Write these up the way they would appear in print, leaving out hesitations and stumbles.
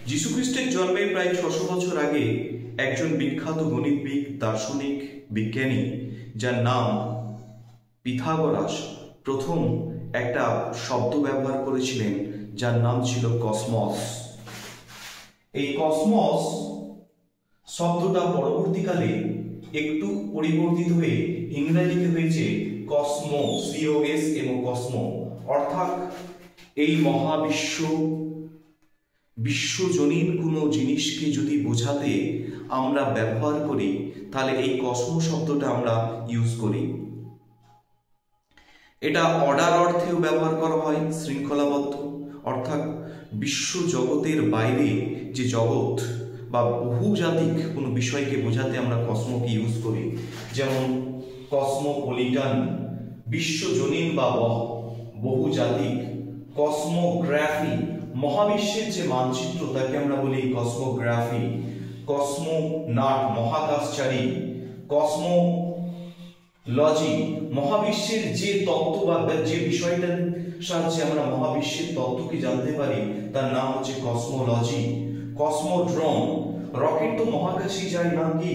যীশুখ্রিস্টের জন্মের প্রায় 600 বছর আগে একজন বিখ্যাত গণিতবিদ, দার্শনিক, বিজ্ঞানী যার নাম পিথাগোরাস প্রথম একটা শব্দ ব্যবহার করেছিলেন যার নাম ছিল কসমস। এই কসমস শব্দটা পরবর্তীকালে একটু পরিবর্তিত হয়ে ইংরেজিতে হয়েছে কসমো, COS এবং কসমো, অর্থাৎ এই মহাবিশ্ব, বিশ্বজনীন কোনো জিনিসকে যদি বোঝাতে আমরা ব্যবহার করি তাহলে এই কসমো শব্দটা আমরা ইউজ করি। এটা অর্ডার অর্থেও ব্যবহার করা হয়, শৃঙ্খলাবদ্ধ, অর্থাৎ বিশ্ব জগতের বাইরে যে জগৎ বা বহুজাতিক কোনো বিষয়কে বোঝাতে আমরা কসমোকে ইউজ করি, যেমন কসমোপলিটান, বিশ্বজনীন বা বহুজাতিক। কসমোগ্রাফি, মহাবিশ্বের যে মানচিত্র তাকে আমরা বলি কসমোগ্রাফি। কসমোনাট, মহাকাশচারী। কসমোলজি, মহাবিশ্বের যে তত্ত্ব বা যে বিষয়টার সাহায্যে আমরা মহাবিশ্বের তত্ত্বকে জানতে পারি তার নাম হচ্ছে কসমোলজি। কসমোড্রোম, রকেট তো মহাকাশে যায় না কি,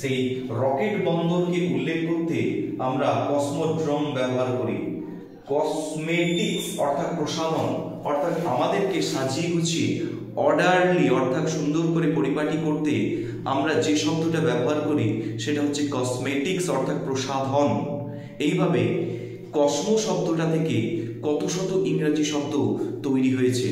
সেই রকেট বন্দরকে উল্লেখ করতে আমরা কসমোড্রোম ব্যবহার করি। কসমেটিক্স অর্থাৎ প্রসাধন, অর্থাৎ আমাদেরকে সাজিয়ে গুছিয়ে অর্ডারলি অর্থাৎ সুন্দর করে পরিপাটি করতে আমরা যে শব্দটা ব্যবহার করি সেটা হচ্ছে কসমেটিক্স অর্থাৎ প্রসাধন। এইভাবে কসমো শব্দটা থেকে কত শত ইংরেজি শব্দ তৈরি হয়েছে।